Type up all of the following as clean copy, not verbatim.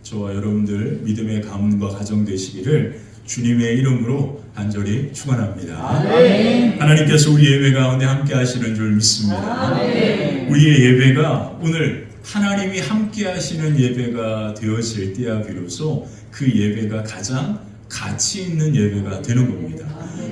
저와 여러분들 믿음의 가문과 가정 되시기를 주님의 이름으로 간절히 축원합니다. 아멘. 하나님께서 우리 예배 가운데 함께 하시는 줄 믿습니다. 아멘. 우리의 예배가 오늘 하나님이 함께 하시는 예배가 되어질 때야 비로소 그 예배가 가장 가치 있는 예배가 되는 겁니다.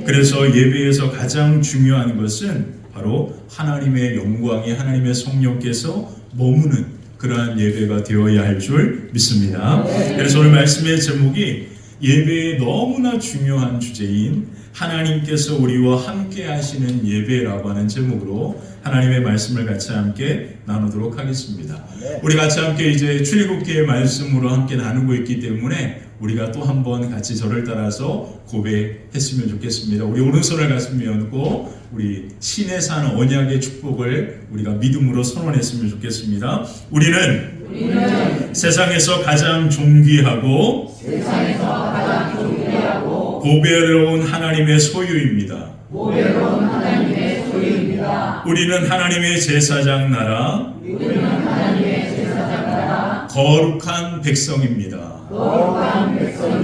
그래서 예배에서 가장 중요한 것은 바로 하나님의 영광이 하나님의 성령께서 머무는 그러한 예배가 되어야 할 줄 믿습니다. 그래서 오늘 말씀의 제목이 예배의 너무나 중요한 주제인 하나님께서 우리와 함께 하시는 예배라고 하는 제목으로 하나님의 말씀을 같이 함께 나누도록 하겠습니다. 우리 같이 함께 이제 출애굽기의 말씀으로 함께 나누고 있기 때문에 우리가 또 한 번 같이 저를 따라서 고백했으면 좋겠습니다. 우리 오른손을 가슴에 얹고 우리 신의 산 언약의 축복을 우리가 믿음으로 선언했으면 좋겠습니다. 우리는 세상에서 가장 존귀하고 보배로운 하나님의 소유입니다. 우리는 하나님의 제사장 나라, 거룩한 백성입니다.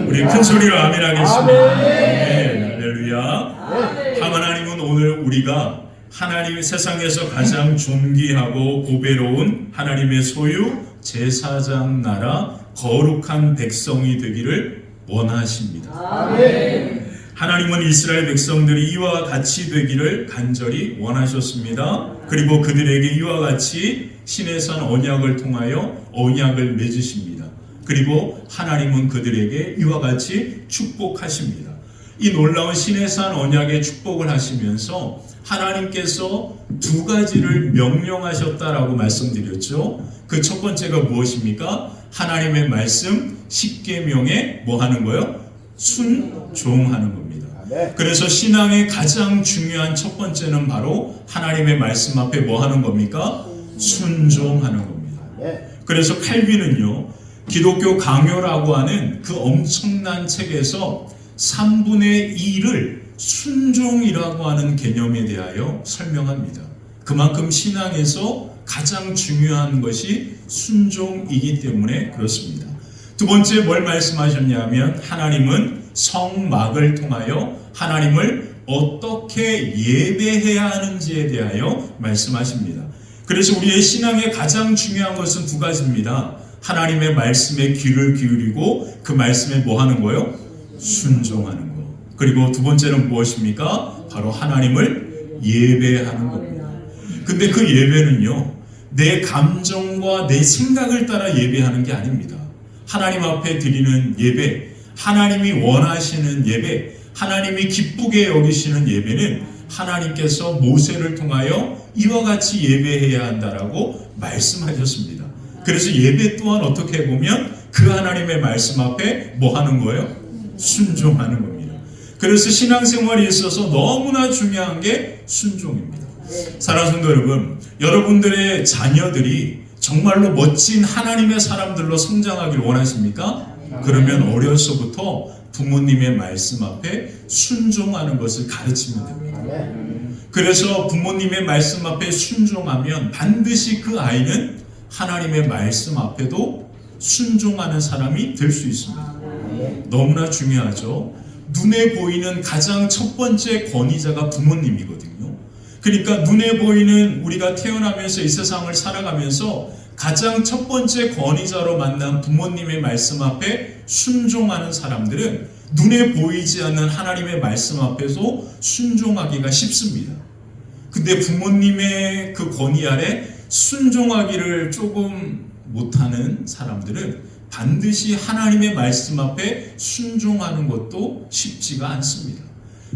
우리 큰 소리로 아멘 하겠습니다. 아멘. 할렐루야. 하나님은 오늘 우리가 하나님의 세상에서 가장 존귀하고 보배로운 하나님의 소유, 제사장 나라, 거룩한 백성이 되기를 원하십니다. 아멘. 하나님은 이스라엘 백성들이 이와 같이 되기를 간절히 원하셨습니다. 그리고 그들에게 이와 같이 신의 산 언약을 통하여 언약을 맺으십니다. 그리고 하나님은 그들에게 이와 같이 축복하십니다. 이 놀라운 신의 산 언약의 축복을 하시면서 하나님께서 두 가지를 명령하셨다라고 말씀드렸죠. 그 첫 번째가 무엇입니까? 하나님의 말씀 십계명에 뭐 하는 거예요? 순종하는 겁니다. 그래서 신앙의 가장 중요한 첫 번째는 바로 하나님의 말씀 앞에 뭐 하는 겁니까? 순종하는 겁니다. 그래서 칼빈은요, 기독교 강요라고 하는 그 엄청난 책에서 3분의 2를 순종이라고 하는 개념에 대하여 설명합니다. 그만큼 신앙에서 가장 중요한 것이 순종이기 때문에 그렇습니다. 두 번째 뭘 말씀하셨냐면 하나님은 성막을 통하여 하나님을 어떻게 예배해야 하는지에 대하여 말씀하십니다. 그래서 우리의 신앙의 가장 중요한 것은 두 가지입니다. 하나님의 말씀에 귀를 기울이고 그 말씀에 뭐 하는 거예요? 순종하는 거. 그리고 두 번째는 무엇입니까? 바로 하나님을 예배하는 겁니다. 근데 그 예배는요, 내 감정과 내 생각을 따라 예배하는 게 아닙니다. 하나님 앞에 드리는 예배, 하나님이 원하시는 예배, 하나님이 기쁘게 여기시는 예배는 하나님께서 모세를 통하여 이와 같이 예배해야 한다라고 말씀하셨습니다. 그래서 예배 또한 어떻게 보면 그 하나님의 말씀 앞에 뭐 하는 거예요? 순종하는 겁니다. 그래서 신앙생활에 있어서 너무나 중요한 게 순종입니다. 사랑하는 성도 여러분, 여러분들의 자녀들이 정말로 멋진 하나님의 사람들로 성장하기를 원하십니까? 그러면 어려서부터 부모님의 말씀 앞에 순종하는 것을 가르치면 됩니다. 그래서 부모님의 말씀 앞에 순종하면 반드시 그 아이는 하나님의 말씀 앞에도 순종하는 사람이 될 수 있습니다. 너무나 중요하죠. 눈에 보이는 가장 첫 번째 권위자가 부모님이거든요. 그러니까 눈에 보이는 우리가 태어나면서 이 세상을 살아가면서 가장 첫 번째 권위자로 만난 부모님의 말씀 앞에 순종하는 사람들은 눈에 보이지 않는 하나님의 말씀 앞에서 순종하기가 쉽습니다. 근데 부모님의 그 권위 아래 순종하기를 조금 못하는 사람들은 반드시 하나님의 말씀 앞에 순종하는 것도 쉽지가 않습니다.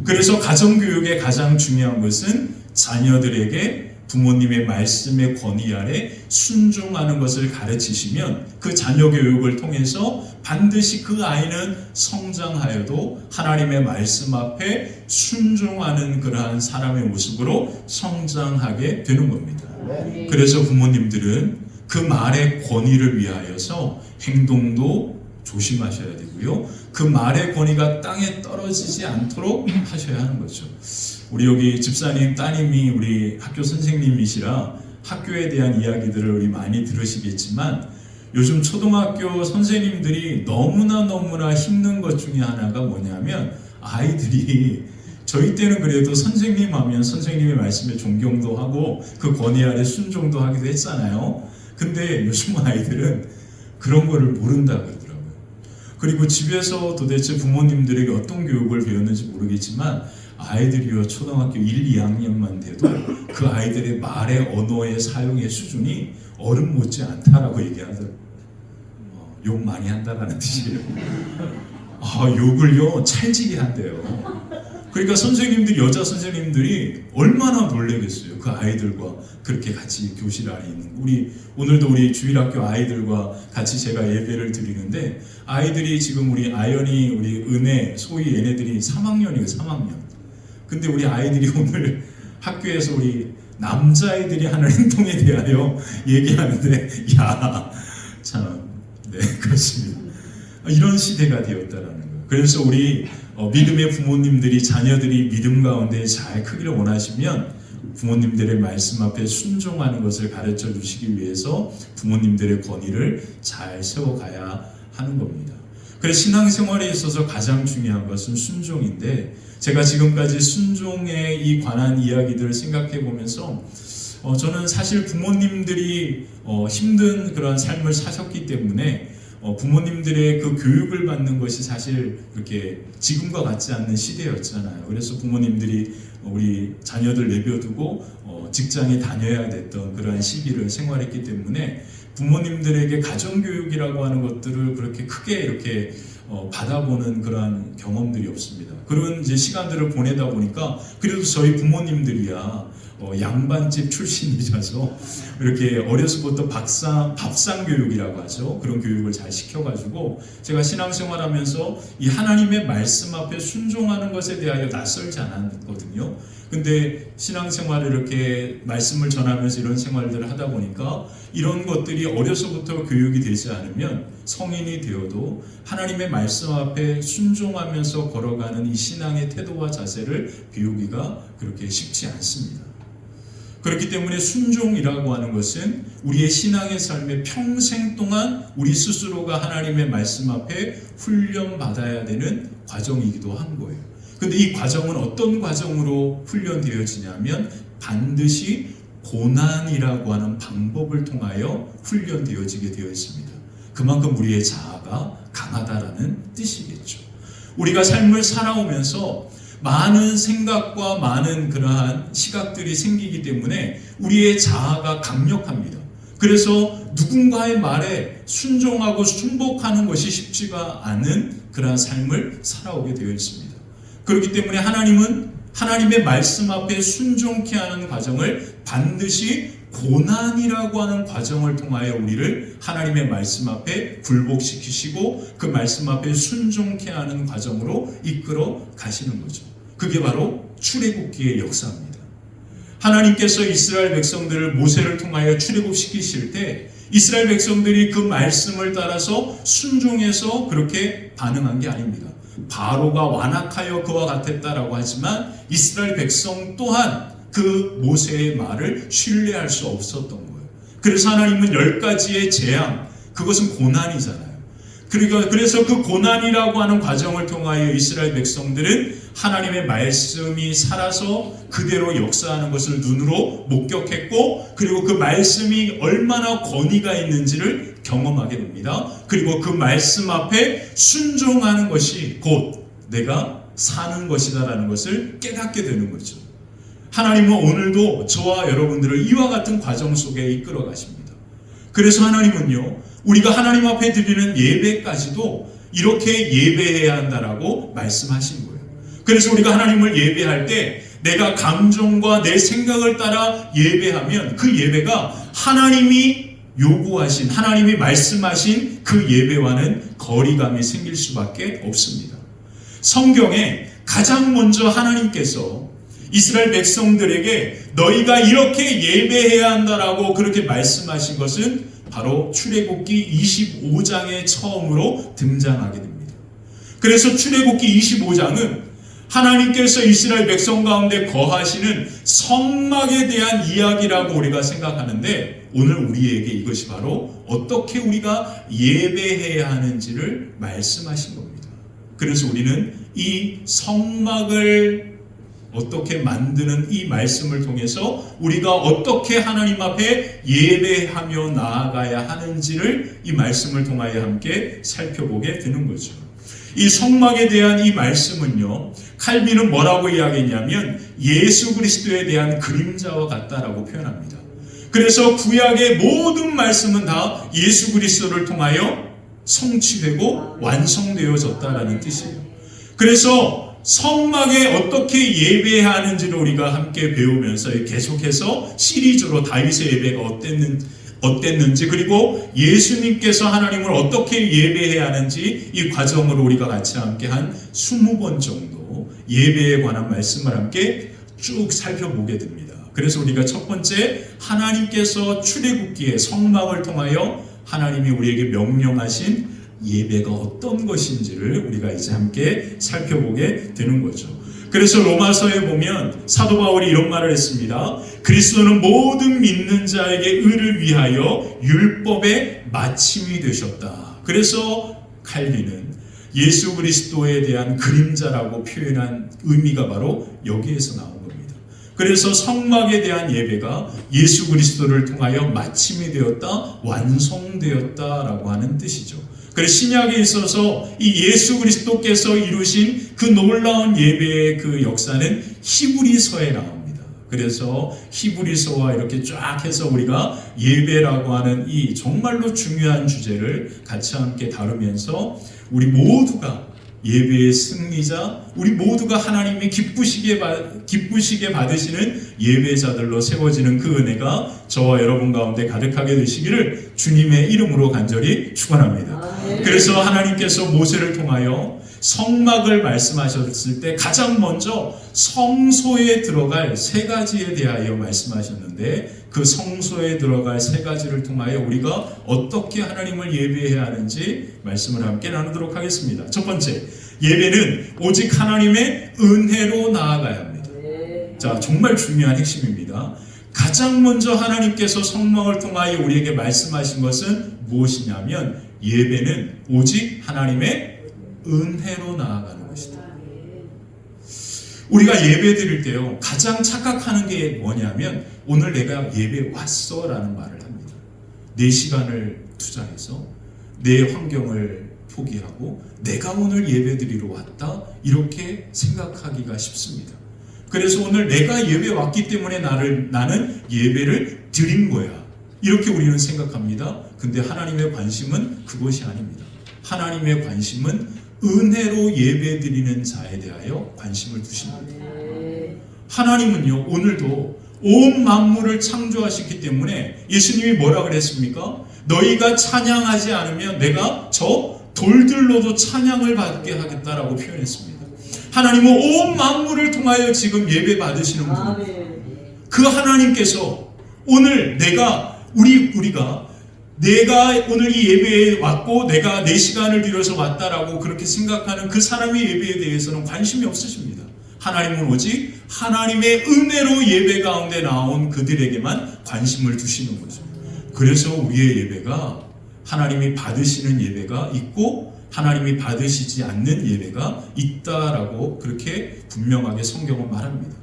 그래서 가정교육의 가장 중요한 것은 자녀들에게 부모님의 말씀의 권위 아래 순종하는 것을 가르치시면 그 자녀 교육을 통해서 반드시 그 아이는 성장하여도 하나님의 말씀 앞에 순종하는 그러한 사람의 모습으로 성장하게 되는 겁니다. 그래서 부모님들은 그 말의 권위를 위하여서 행동도 조심하셔야 되고요. 그 말의 권위가 땅에 떨어지지 않도록 하셔야 하는 거죠. 우리 여기 집사님 따님이 우리 학교 선생님이시라 학교에 대한 이야기들을 우리 많이 들으시겠지만 요즘 초등학교 선생님들이 너무나 힘든 것 중에 하나가 뭐냐면 아이들이 저희 때는 그래도 선생님 하면 선생님의 말씀에 존경도 하고 그 권위 아래 순종도 하기도 했잖아요. 근데 요즘 아이들은 그런 거를 모른다 그러더라고요. 그리고 집에서 도대체 부모님들에게 어떤 교육을 배웠는지 모르겠지만 아이들이요 초등학교 1, 2학년만 돼도 그 아이들의 말의 언어의 사용의 수준이 어른 못지 않다라고 얘기하더라고요. 욕 많이 한다라는 뜻이에요. 욕을요 찰지게 한대요. 그러니까 선생님들이, 여자 선생님들이 얼마나 놀라겠어요. 그 아이들과 그렇게 같이 교실 안에 있는 오늘도 우리 주일학교 아이들과 같이 제가 예배를 드리는데 아이들이 지금 우리 아연이, 우리 은혜, 소희 얘네들이 3학년이에요. 3학년. 근데 우리 아이들이 오늘 학교에서 우리 남자애들이 하는 행동에 대하여 얘기하는데 네, 그렇습니다. 이런 시대가 되었다라는 거예요. 그래서 우리 믿음의 부모님들이 자녀들이 믿음 가운데 잘 크기를 원하시면 부모님들의 말씀 앞에 순종하는 것을 가르쳐 주시기 위해서 부모님들의 권위를 잘 세워가야 하는 겁니다. 그래서 신앙생활에 있어서 가장 중요한 것은 순종인데 제가 지금까지 순종에 이 관한 이야기들을 생각해 보면서 저는 사실 부모님들이 힘든 그런 삶을 사셨기 때문에 부모님들의 그 교육을 받는 것이 사실 그렇게 지금과 같지 않는 시대였잖아요. 그래서 부모님들이 우리 자녀들 내버려두고 직장에 다녀야 됐던 그러한 시기를 생활했기 때문에 부모님들에게 가정교육이라고 하는 것들을 그렇게 크게 이렇게 받아보는 그러한 경험들이 없습니다. 그런 이제 시간들을 보내다 보니까 그래도 저희 부모님들이야 양반집 출신이셔서 이렇게 어려서부터 밥상 교육이라고 하죠. 그런 교육을 잘 시켜가지고 제가 신앙생활하면서 이 하나님의 말씀 앞에 순종하는 것에 대하여 낯설지 않았거든요. 근데 신앙생활을 이렇게 말씀을 전하면서 이런 생활들을 하다 보니까 이런 것들이 어려서부터 교육이 되지 않으면 성인이 되어도 하나님의 말씀 앞에 순종하면서 걸어가는 이 신앙의 태도와 자세를 배우기가 그렇게 쉽지 않습니다. 그렇기 때문에 순종이라고 하는 것은 우리의 신앙의 삶의 평생 동안 우리 스스로가 하나님의 말씀 앞에 훈련받아야 되는 과정이기도 한 거예요. 근데 이 과정은 어떤 과정으로 훈련되어지냐면 반드시 고난이라고 하는 방법을 통하여 훈련되어지게 되어 있습니다. 그만큼 우리의 자아가 강하다라는 뜻이겠죠. 우리가 삶을 살아오면서 많은 생각과 많은 그러한 시각들이 생기기 때문에 우리의 자아가 강력합니다. 그래서 누군가의 말에 순종하고 순복하는 것이 쉽지가 않은 그러한 삶을 살아오게 되어 있습니다. 그렇기 때문에 하나님은 하나님의 말씀 앞에 순종케 하는 과정을 반드시 고난이라고 하는 과정을 통하여 우리를 하나님의 말씀 앞에 굴복시키시고 그 말씀 앞에 순종케 하는 과정으로 이끌어 가시는 거죠. 그게 바로 출애굽기의 역사입니다. 하나님께서 이스라엘 백성들을 모세를 통하여 출애굽시키실 때 이스라엘 백성들이 그 말씀을 따라서 순종해서 그렇게 반응한 게 아닙니다. 바로가 완악하여 그와 같았다라고 하지만 이스라엘 백성 또한 그 모세의 말을 신뢰할 수 없었던 거예요. 그래서 하나님은 10가지의 재앙, 그것은 고난이잖아요. 그래서 그 고난이라고 하는 과정을 통하여 이스라엘 백성들은 하나님의 말씀이 살아서 그대로 역사하는 것을 눈으로 목격했고 그리고 그 말씀이 얼마나 권위가 있는지를 경험하게 됩니다. 그리고 그 말씀 앞에 순종하는 것이 곧 내가 사는 것이다라는 것을 깨닫게 되는 거죠. 하나님은 오늘도 저와 여러분들을 이와 같은 과정 속에 이끌어 가십니다. 그래서 하나님은요, 우리가 하나님 앞에 드리는 예배까지도 이렇게 예배해야 한다라고 말씀하신 거예요. 그래서 우리가 하나님을 예배할 때 내가 감정과 내 생각을 따라 예배하면 그 예배가 하나님이 요구하신, 하나님이 말씀하신 그 예배와는 거리감이 생길 수밖에 없습니다. 성경에 가장 먼저 하나님께서 이스라엘 백성들에게 너희가 이렇게 예배해야 한다라고 그렇게 말씀하신 것은 바로 출애굽기 25장에 처음으로 등장하게 됩니다. 그래서 출애굽기 25장은 하나님께서 이스라엘 백성 가운데 거하시는 성막에 대한 이야기라고 우리가 생각하는데 오늘 우리에게 이것이 바로 어떻게 우리가 예배해야 하는지를 말씀하신 겁니다. 그래서 우리는 이 성막을 어떻게 만드는 이 말씀을 통해서 우리가 어떻게 하나님 앞에 예배하며 나아가야 하는지를 이 말씀을 통하여 함께 살펴보게 되는 거죠. 이 성막에 대한 이 말씀은요, 칼빈은 뭐라고 이야기했냐면 예수 그리스도에 대한 그림자와 같다라고 표현합니다. 그래서 구약의 모든 말씀은 다 예수 그리스도를 통하여 성취되고 완성되어졌다라는 뜻이에요. 그래서 성막에 어떻게 예배해야 하는지를 우리가 함께 배우면서 계속해서 시리즈로 다윗의 예배가 어땠는지 그리고 예수님께서 하나님을 어떻게 예배해야 하는지 이 과정으로 우리가 같이 함께 한 20번 정도 예배에 관한 말씀을 함께 쭉 살펴보게 됩니다. 그래서 우리가 첫 번째 하나님께서 출애굽기에 성막을 통하여 하나님이 우리에게 명령하신 예배가 어떤 것인지를 우리가 이제 함께 살펴보게 되는 거죠. 그래서 로마서에 보면 사도 바울이 이런 말을 했습니다. 그리스도는 모든 믿는 자에게 의를 위하여 율법의 마침이 되셨다. 그래서 칼빈은 예수 그리스도에 대한 그림자라고 표현한 의미가 바로 여기에서 나온 겁니다. 그래서 성막에 대한 예배가 예수 그리스도를 통하여 마침이 되었다, 완성되었다라고 하는 뜻이죠. 그래서 신약에 있어서 이 예수 그리스도께서 이루신 그 놀라운 예배의 그 역사는 히브리서에 나옵니다. 그래서 히브리서와 이렇게 쫙 해서 우리가 예배라고 하는 이 정말로 중요한 주제를 같이 함께 다루면서 우리 모두가 예배의 승리자, 우리 모두가 하나님이 기쁘시게 받으시는 예배자들로 세워지는 그 은혜가 저와 여러분 가운데 가득하게 되시기를 주님의 이름으로 간절히 축원합니다. 그래서 하나님께서 모세를 통하여 성막을 말씀하셨을 때 가장 먼저 성소에 들어갈 세 가지에 대하여 말씀하셨는데 그 성소에 들어갈 세 가지를 통하여 우리가 어떻게 하나님을 예배해야 하는지 말씀을 함께 나누도록 하겠습니다. 첫 번째, 예배는 오직 하나님의 은혜로 나아가야 합니다. 자, 정말 중요한 핵심입니다. 가장 먼저 하나님께서 성막을 통하여 우리에게 말씀하신 것은 무엇이냐면 예배는 오직 하나님의 은혜로 나아가는 것이다. 우리가 예배 드릴 때요, 가장 착각하는 게 뭐냐면 오늘 내가 예배 왔어 라는 말을 합니다. 내 시간을 투자해서 내 환경을 포기하고 내가 오늘 예배 드리러 왔다 이렇게 생각하기가 쉽습니다. 그래서 오늘 내가 예배 왔기 때문에 나는 예배를 드린 거야 이렇게 우리는 생각합니다. 근데 하나님의 관심은 그것이 아닙니다. 하나님의 관심은 은혜로 예배 드리는 자에 대하여 관심을 두십니다. 하나님은요, 오늘도 온 만물을 창조하셨기 때문에 예수님이 뭐라 그랬습니까? 너희가 찬양하지 않으면 내가 저 돌들로도 찬양을 받게 하겠다라고 표현했습니다. 하나님은 온 만물을 통하여 지금 예배 받으시는 분, 그 하나님께서 오늘 우리가 내가 오늘 이 예배에 왔고 내가 내 시간을 들여서 왔다라고 그렇게 생각하는 그 사람의 예배에 대해서는 관심이 없으십니다. 하나님은 오직 하나님의 은혜로 예배 가운데 나온 그들에게만 관심을 두시는 거죠. 그래서 우리의 예배가 하나님이 받으시는 예배가 있고 하나님이 받으시지 않는 예배가 있다라고 그렇게 분명하게 성경은 말합니다.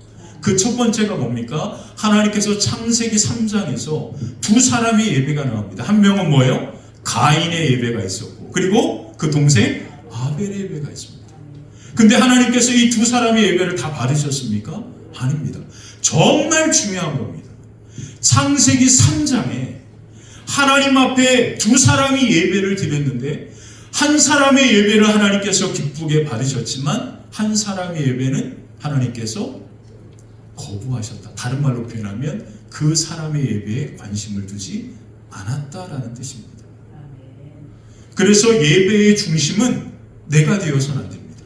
그 첫 번째가 뭡니까? 하나님께서 창세기 3장에서 두 사람의 예배가 나옵니다. 한 명은 뭐예요? 가인의 예배가 있었고 그리고 그 동생 아벨의 예배가 있습니다. 근데 하나님께서 이 두 사람의 예배를 다 받으셨습니까? 아닙니다. 정말 중요한 겁니다. 창세기 3장에 하나님 앞에 두 사람이 예배를 드렸는데 한 사람의 예배를 하나님께서 기쁘게 받으셨지만 한 사람의 예배는 하나님께서 거부하셨다. 다른 말로 표현하면 그 사람의 예배에 관심을 두지 않았다라는 뜻입니다. 그래서 예배의 중심은 내가 되어서는 안 됩니다.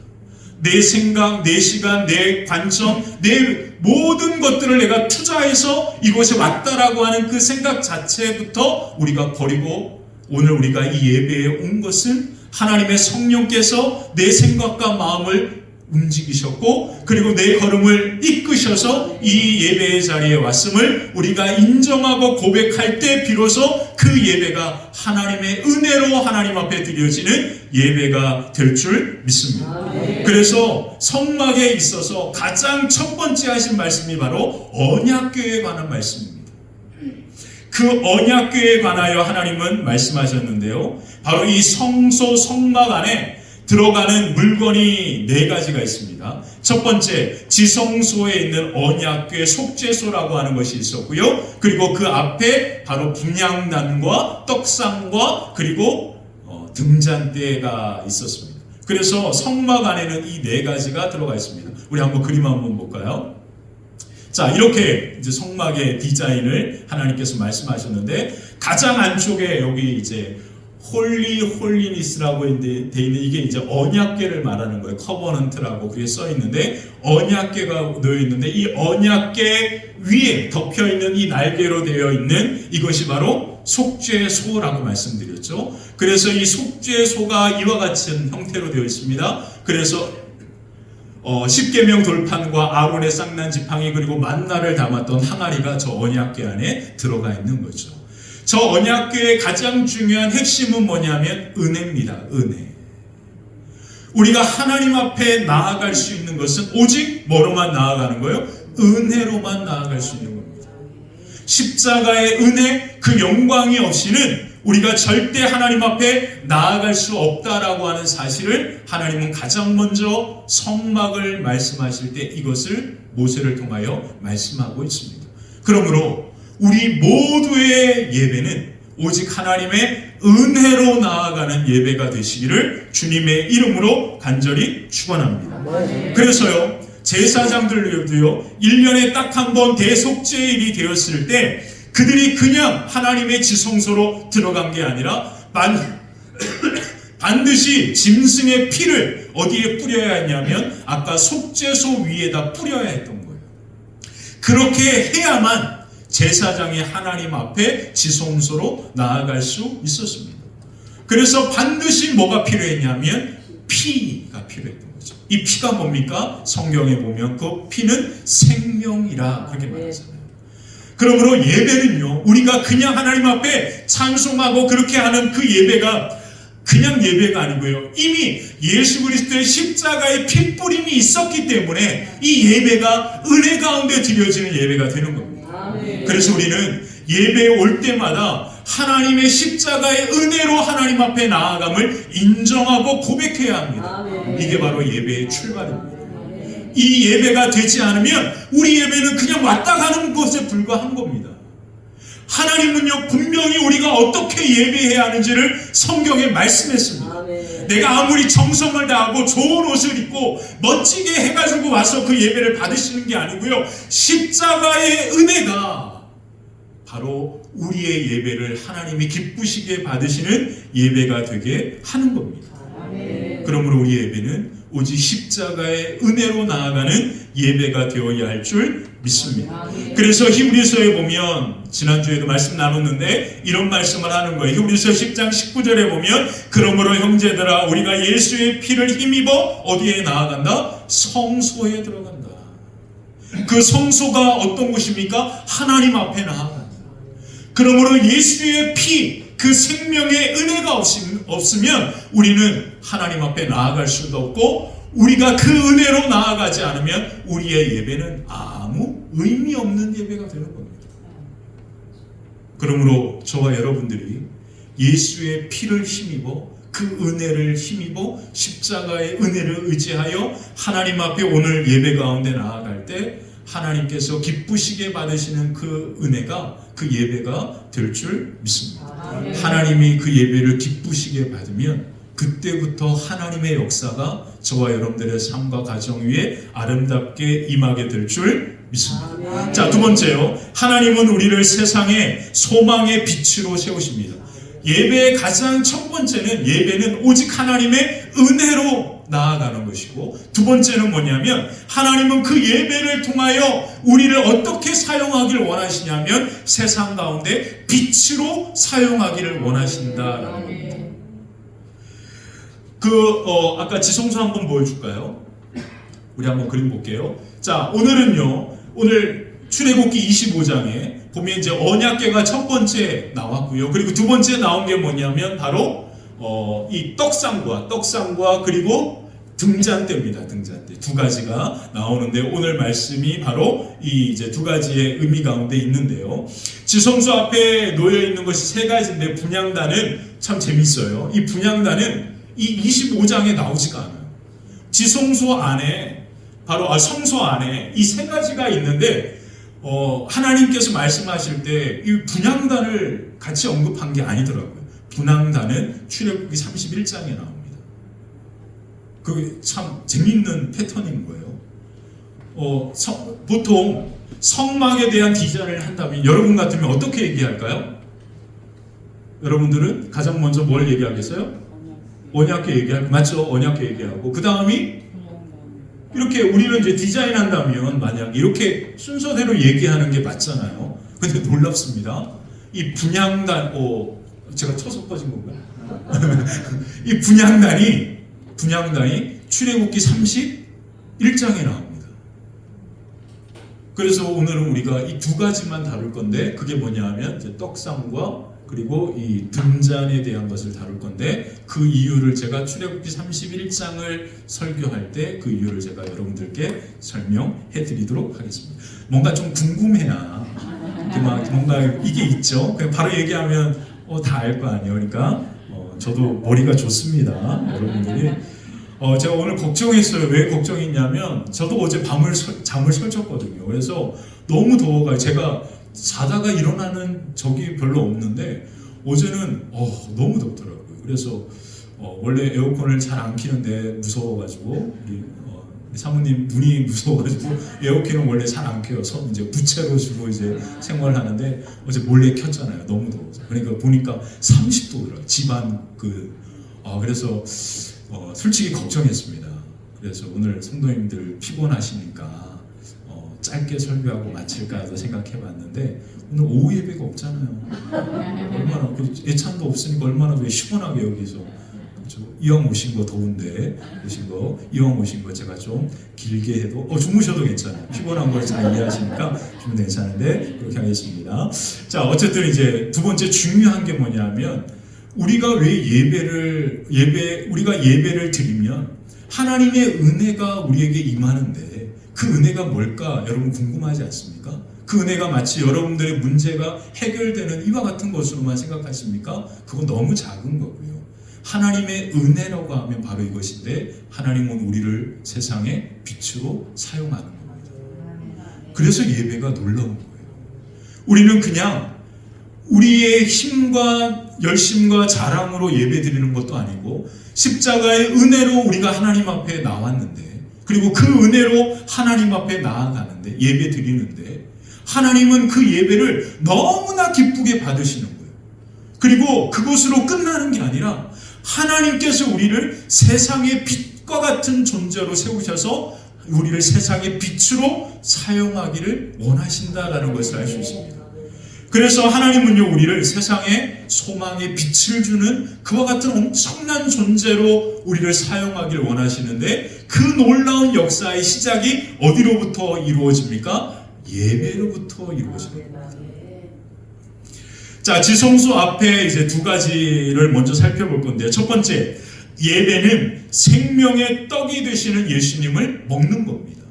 내 생각, 내 시간, 내 관점, 내 모든 것들을 내가 투자해서 이곳에 왔다라고 하는 그 생각 자체부터 우리가 버리고 오늘 우리가 이 예배에 온 것은 하나님의 성령께서 내 생각과 마음을 움직이셨고 그리고 내 걸음을 이끄셔서 이 예배의 자리에 왔음을 우리가 인정하고 고백할 때 비로소 그 예배가 하나님의 은혜로 하나님 앞에 드려지는 예배가 될 줄 믿습니다. 그래서 성막에 있어서 가장 첫 번째 하신 말씀이 바로 언약궤에 관한 말씀입니다. 그 언약궤에 관하여 하나님은 말씀하셨는데요. 바로 이 성소 성막 안에 들어가는 물건이 4가지가 있습니다. 첫 번째, 지성소에 있는 언약궤 속죄소라고 하는 것이 있었고요. 그리고 그 앞에 바로 분향단과 떡상과 그리고 등잔대가 있었습니다. 그래서 성막 안에는 이 4가지가 들어가 있습니다. 우리 한번 그림 한번 볼까요? 자, 이렇게 이제 성막의 디자인을 하나님께서 말씀하셨는데 가장 안쪽에 여기 이제 홀리니스라고 돼 있는 이게 이제 언약궤를 말하는 거예요. 커버넌트라고 그게 써 있는데 언약궤가 놓여 있는데 이 언약궤 위에 덮여 있는 이 날개로 되어 있는 이것이 바로 속죄소라고 말씀드렸죠. 그래서 이 속죄소가 이와 같은 형태로 되어 있습니다. 그래서 십계명 돌판과 아론의 쌍난 지팡이 그리고 만나를 담았던 항아리가 저 언약궤 안에 들어가 있는 거죠. 저 언약궤의 가장 중요한 핵심은 뭐냐면 은혜입니다. 은혜. 우리가 하나님 앞에 나아갈 수 있는 것은 오직 뭐로만 나아가는 거예요? 은혜로만 나아갈 수 있는 겁니다. 십자가의 은혜, 그 영광이 없이는 우리가 절대 하나님 앞에 나아갈 수 없다라고 하는 사실을 하나님은 가장 먼저 성막을 말씀하실 때 이것을 모세를 통하여 말씀하고 있습니다. 그러므로 우리 모두의 예배는 오직 하나님의 은혜로 나아가는 예배가 되시기를 주님의 이름으로 간절히 축원합니다. 그래서요, 제사장들도요 1년에 딱 한 번 대속죄일이 되었을 때 그들이 그냥 하나님의 지성소로 들어간 게 아니라 반드시 짐승의 피를 어디에 뿌려야 했냐면 아까 속죄소 위에다 뿌려야 했던 거예요. 그렇게 해야만 제사장이 하나님 앞에 지성소로 나아갈 수 있었습니다. 그래서 반드시 뭐가 필요했냐면 피가 필요했던 거죠. 이 피가 뭡니까? 성경에 보면 그 피는 생명이라 그렇게 말하잖아요. 그러므로 예배는요, 우리가 그냥 하나님 앞에 찬송하고 그렇게 하는 그 예배가 그냥 예배가 아니고요, 이미 예수 그리스도의 십자가의 핏뿌림이 있었기 때문에 이 예배가 은혜 가운데 드려지는 예배가 되는 겁니다. 그래서 우리는 예배에 올 때마다 하나님의 십자가의 은혜로 하나님 앞에 나아감을 인정하고 고백해야 합니다. 이게 바로 예배의 출발입니다. 이 예배가 되지 않으면 우리 예배는 그냥 왔다 가는 것에 불과한 겁니다. 하나님은요, 분명히 우리가 어떻게 예배해야 하는지를 성경에 말씀했습니다. 내가 아무리 정성을 다하고 좋은 옷을 입고 멋지게 해가지고 와서 그 예배를 받으시는 게 아니고요, 십자가의 은혜가 바로 우리의 예배를 하나님이 기쁘시게 받으시는 예배가 되게 하는 겁니다. 그러므로 우리 예배는 오직 십자가의 은혜로 나아가는 예배가 되어야 할 줄 믿습니다. 그래서 히브리서에 보면 지난주에도 말씀 나눴는데 이런 말씀을 하는 거예요. 히브리서 10장 19절에 보면 그러므로 형제들아 우리가 예수의 피를 힘입어 어디에 나아간다? 성소에 들어간다. 그 성소가 어떤 곳입니까? 하나님 앞에 나아간다. 그러므로 예수의 피, 그 생명의 은혜가 없으면 우리는 하나님 앞에 나아갈 수도 없고 우리가 그 은혜로 나아가지 않으면 우리의 예배는 아무 의미 없는 예배가 되는 겁니다. 그러므로 저와 여러분들이 예수의 피를 힘입어 그 은혜를 힘입어 십자가의 은혜를 의지하여 하나님 앞에 오늘 예배 가운데 나아갈 때 하나님께서 기쁘시게 받으시는 그 은혜가 그 예배가 될 줄 믿습니다. 하나님이 그 예배를 기쁘시게 받으면 그때부터 하나님의 역사가 저와 여러분들의 삶과 가정 위에 아름답게 임하게 될 줄 믿습니다. 자, 두 번째요. 하나님은 우리를 세상의 소망의 빛으로 세우십니다. 예배의 가장 첫 번째는 예배는 오직 하나님의 은혜로 나아가는 것이고 두 번째는 뭐냐면 하나님은 그 예배를 통하여 우리를 어떻게 사용하기를 원하시냐면 세상 가운데 빛으로 사용하기를 원하신다라는 겁니다. 아까 지성소 한번 보여줄까요? 우리 한번 그림 볼게요. 자, 오늘 출애굽기 25장에 보면 이제 언약궤가 첫 번째 나왔고요. 그리고 두 번째 나온 게 뭐냐면 바로 이 떡상과 그리고 등잔대입니다. 등잔대 두 가지가 나오는데 오늘 말씀이 바로 이 이제 두 가지의 의미 가운데 있는데요. 지성소 앞에 놓여 있는 것이 세 가지인데 분향단은 참 재밌어요. 이 분향단은 이 25장에 나오지가 않아요. 지성소 안에 바로 성소 안에 이 세 가지가 있는데 하나님께서 말씀하실 때 이 분향단을 같이 언급한 게 아니더라고요. 분향단은 출애굽기 31장에 나옵니다. 그게 참 재밌는 패턴인 거예요. 보통 성막에 대한 디자인을 한다면 여러분 같으면 어떻게 얘기할까요? 여러분들은 가장 먼저 뭘 얘기하겠어요? 언약궤 얘기하고, 맞죠? 언약궤 얘기하고 그 다음이 이렇게 우리는 이제 디자인한다면 만약 이렇게 순서대로 얘기하는 게 맞잖아요. 근데 놀랍습니다. 이 분향단, 제가 쳐서 꺼진 건가요? 이 분향단이 출애굽기 31장에 나옵니다. 그래서 오늘은 우리가 이 두 가지만 다룰 건데 그게 뭐냐 하면 이제 떡상과 그리고 이 등잔에 대한 것을 다룰 건데 그 이유를 제가 출애굽기 31장을 설교할 때 그 이유를 제가 여러분들께 설명해 드리도록 하겠습니다. 뭔가 좀 궁금해야 뭔가 이게 있죠. 그냥 바로 얘기하면 다 알 거 아니에요. 그러니까 저도 머리가 좋습니다. 여러분들이 제가 오늘 걱정했어요. 왜 걱정했냐면 저도 어제 잠을 설쳤거든요. 그래서 너무 더워가지고 제가 자다가 일어나는 적이 별로 없는데 어제는 너무 덥더라고요. 그래서 원래 에어컨을 잘 안 켜는데 무서워가지고 우리 사모님 눈이 무서워가지고 에어컨은 원래 잘 안 켜요. 이제 부채로 주로 이제 생활하는데 어제 몰래 켰잖아요. 너무 더워서. 그러니까 보니까 30도더라고요. 집안 그래서 솔직히 걱정했습니다. 그래서 오늘 성도님들 피곤하시니까 짧게 설교하고 마칠까 생각해봤는데 오늘 오후 예배가 없잖아요. 얼마나 예찬도 없으니까 얼마나 왜 시원하게 여기서 이왕 오신 거 더운데 이왕 오신 거 제가 좀 길게 해도 주무셔도 괜찮아요. 피곤한 걸 잘 이해하시니까 좀 괜찮은데 그렇게 하겠습니다. 자, 어쨌든 이제 두 번째 중요한 게 뭐냐면 우리가 왜 우리가 예배를 드리면 하나님의 은혜가 우리에게 임하는데 그 은혜가 뭘까 여러분 궁금하지 않습니까? 그 은혜가 마치 여러분들의 문제가 해결되는 이와 같은 것으로만 생각하십니까? 그건 너무 작은 거고요. 하나님의 은혜라고 하면 바로 이것인데 하나님은 우리를 세상의 빛으로 사용하는 겁니다. 그래서 예배가 놀라운 거예요. 우리는 그냥 우리의 힘과 열심과 자랑으로 예배 드리는 것도 아니고 십자가의 은혜로 우리가 하나님 앞에 나왔는데 그리고 그 은혜로 하나님 앞에 나아가는데 예배 드리는데 하나님은 그 예배를 너무나 기쁘게 받으시는 거예요. 그리고 그것으로 끝나는 게 아니라 하나님께서 우리를 세상의 빛과 같은 존재로 세우셔서 우리를 세상의 빛으로 사용하기를 원하신다라는 것을 알 수 있습니다. 그래서 하나님은요 우리를 세상에 소망의 빛을 주는 그와 같은 엄청난 존재로 우리를 사용하기를 원하시는데 그 놀라운 역사의 시작이 어디로부터 이루어집니까? 예배로부터 이루어집니다. 자, 지성소 앞에 이제 두 가지를 먼저 살펴볼 건데요. 첫 번째, 예배는 생명의 떡이 되시는 예수님을 먹는 겁니다.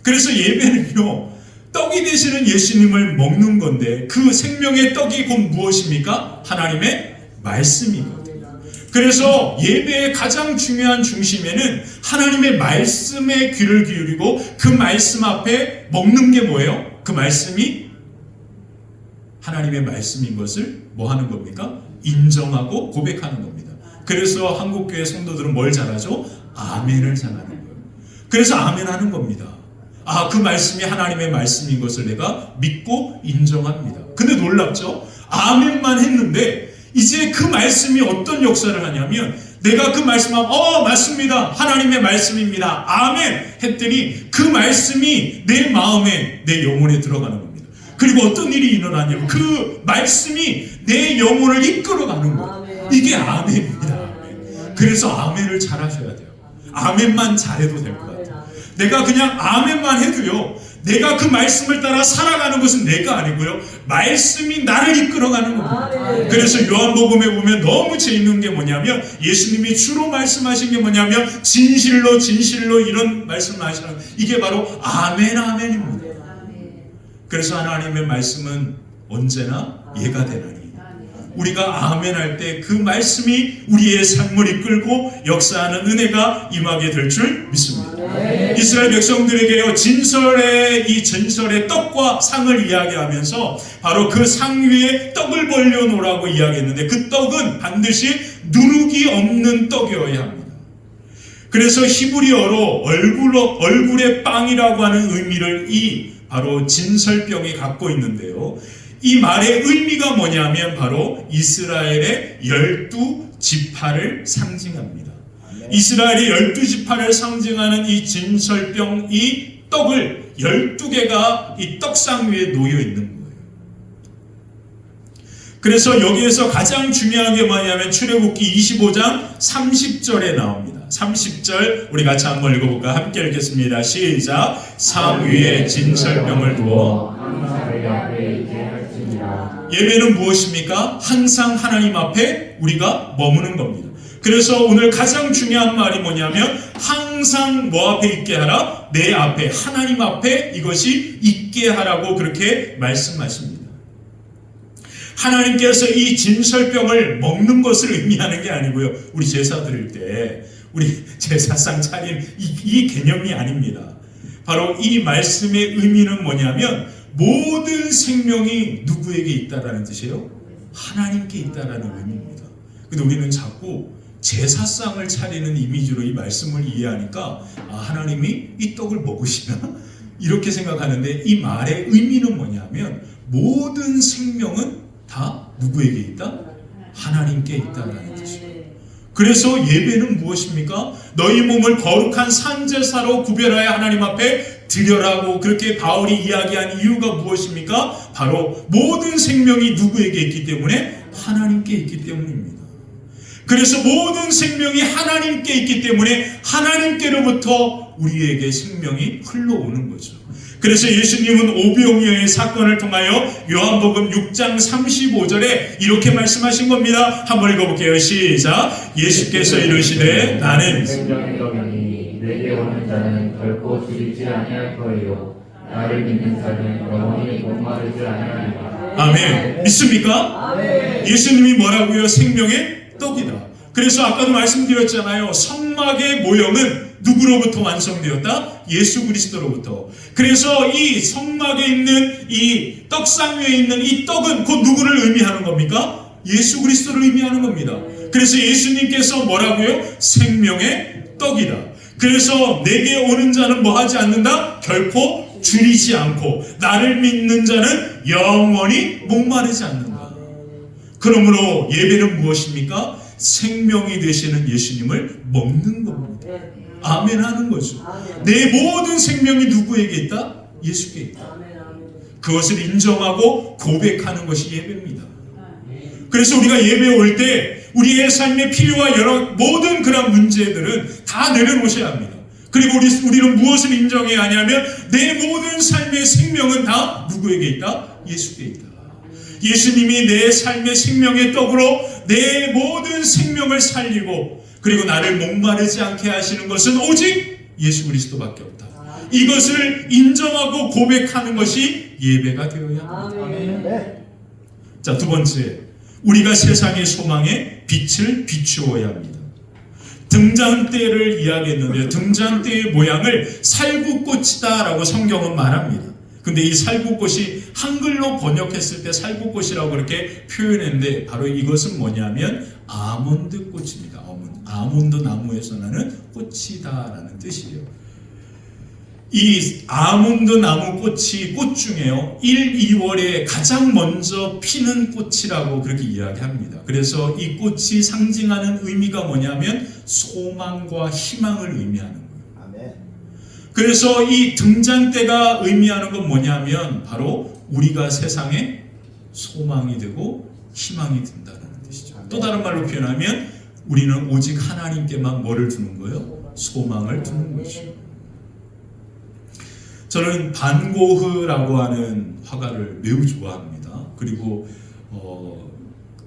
그래서 예배는요 떡이 되시는 예수님을 먹는 건데 그 생명의 떡이 곧 무엇입니까? 하나님의 말씀이거든요. 그래서 예배의 가장 중요한 중심에는 하나님의 말씀에 귀를 기울이고 그 말씀 앞에 먹는 게 뭐예요? 그 말씀이 하나님의 말씀인 것을 뭐 하는 겁니까? 인정하고 고백하는 겁니다. 그래서 한국교회 성도들은 뭘 잘하죠? 아멘을 잘하는 거예요. 그래서 아멘하는 겁니다. 그 말씀이 하나님의 말씀인 것을 내가 믿고 인정합니다. 근데 놀랍죠? 아멘만 했는데 이제 그 말씀이 어떤 역사를 하냐면 내가 그 말씀하면 맞습니다. 하나님의 말씀입니다. 아멘 했더니 그 말씀이 내 마음에 내 영혼에 들어가는 겁니다. 그리고 어떤 일이 일어나냐면 그 말씀이 내 영혼을 이끌어가는 거예요. 이게 아멘입니다. 그래서 아멘을 잘 하셔야 돼요. 아멘만 잘해도 될 것 같아요. 내가 그냥 아멘만 해도요, 내가 그 말씀을 따라 살아가는 것은 내가 아니고요, 말씀이 나를 이끌어가는 겁니다. 그래서 요한복음에 보면 너무 재밌는 게 뭐냐면, 예수님이 주로 말씀하신 게 뭐냐면 진실로 진실로 이런 말씀을 하시는, 이게 바로 아멘 아멘입니다. 그래서 하나님의 말씀은 언제나 예가 되나니, 우리가 아멘 할 때 그 말씀이 우리의 삶을 이끌고 역사하는 은혜가 임하게 될 줄 믿습니다. 이스라엘 백성들에게요, 이 전설의 떡과 상을 이야기하면서 바로 그 상 위에 떡을 벌려놓으라고 이야기했는데, 그 떡은 반드시 누룩이 없는 떡이어야 합니다. 그래서 히브리어로 얼굴의 빵이라고 하는 의미를 이 바로 진설병이 갖고 있는데요, 이 말의 의미가 뭐냐면 바로 이스라엘의 12지파를 상징합니다. 이스라엘의 12지파를 상징하는 이 진설병, 이 떡을 12개가 이 떡상 위에 놓여 있는 거예요. 그래서 여기에서 가장 중요한 게 뭐냐면 출애굽기 25장 30절에 나옵니다. 30절 우리 같이 한번 읽어볼까? 함께 읽겠습니다. 시작. 상 위에 진설병을 두어 예배는 무엇입니까? 항상 하나님 앞에 우리가 머무는 겁니다. 그래서 오늘 가장 중요한 말이 뭐냐면, 항상 뭐 앞에 있게 하라? 내 앞에, 하나님 앞에 이것이 있게 하라고 그렇게 말씀하십니다. 하나님께서 이 진설병을 먹는 것을 의미하는 게 아니고요, 우리 제사 드릴 때 우리 제사상 차림 이 개념이 아닙니다. 바로 이 말씀의 의미는 뭐냐면, 모든 생명이 누구에게 있다라는 뜻이에요? 하나님께 있다라는 의미입니다. 근데 우리는 자꾸 제사상을 차리는 이미지로 이 말씀을 이해하니까, 하나님이 이 떡을 먹으시나? 이렇게 생각하는데, 이 말의 의미는 뭐냐면 모든 생명은 다 누구에게 있다? 하나님께 있다라는 뜻이에요. 그래서 예배는 무엇입니까? 너희 몸을 거룩한 산제사로 구별하여 하나님 앞에 드려라고 그렇게 바울이 이야기한 이유가 무엇입니까? 바로 모든 생명이 누구에게 있기 때문에? 하나님께 있기 때문입니다. 그래서 모든 생명이 하나님께 있기 때문에 하나님께로부터 우리에게 생명이 흘러오는 거죠. 그래서 예수님은 오병이어의 사건을 통하여 요한복음 6장 35절에 이렇게 말씀하신 겁니다. 한번 읽어볼게요. 시작. 예수께서 이르시되 나는 생명의 떡이니 내게 오는 자는 결코 줄이지 아니할 거예요. 나를 믿는 자는 영원히 목마르지 아니하리라. 아멘. 믿습니까? 아멘. 예수님이 뭐라고요? 생명의 떡이다. 그래서 아까도 말씀드렸잖아요. 성막의 모형은 누구로부터 완성되었다? 예수 그리스도로부터. 그래서 이 성막에 있는 이 떡상 위에 있는 이 떡은 곧 누구를 의미하는 겁니까? 예수 그리스도를 의미하는 겁니다. 그래서 예수님께서 뭐라고요? 생명의 떡이다. 그래서 내게 오는 자는 뭐 하지 않는다? 결코 줄이지 않고, 나를 믿는 자는 영원히 목마르지 않는다. 그러므로 예배는 무엇입니까? 생명이 되시는 예수님을 먹는 겁니다. 아멘 하는 거죠. 내 모든 생명이 누구에게 있다? 예수께 있다. 그것을 인정하고 고백하는 것이 예배입니다. 그래서 우리가 예배에 올 때 우리의 삶의 필요와 여러 모든 그런 문제들은 다 내려놓으셔야 합니다. 그리고 우리는 무엇을 인정해야 하냐면, 내 모든 삶의 생명은 다 누구에게 있다? 예수께 있다. 예수님이 내 삶의 생명의 떡으로 내 모든 생명을 살리고, 그리고 나를 목마르지 않게 하시는 것은 오직 예수 그리스도밖에 없다. 이것을 인정하고 고백하는 것이 예배가 되어야 합니다. 자, 두 번째, 우리가 세상의 소망에 빛을 비추어야 합니다. 등잔대를 이야기했는데요, 등잔대의 모양을 살구꽃이다라고 성경은 말합니다. 근데 이 살구꽃이 한글로 번역했을 때 살구꽃이라고 그렇게 표현했는데, 바로 이것은 뭐냐면 아몬드 꽃입니다. 아몬드 나무에서 나는 꽃이다라는 뜻이에요. 이 아몬드 나무 꽃이 꽃 중에요 1, 2월에 가장 먼저 피는 꽃이라고 그렇게 이야기합니다. 그래서 이 꽃이 상징하는 의미가 뭐냐면 소망과 희망을 의미하는 거예요. 아멘. 그래서 이 등잔대가 의미하는 건 뭐냐면 바로 우리가 세상에 소망이 되고 희망이 된다는 뜻이죠. 또 다른 말로 표현하면 우리는 오직 하나님께만 뭐를 두는 거예요? 소망을 두는 거죠. 저는 반고흐라고 하는 화가를 매우 좋아합니다. 그리고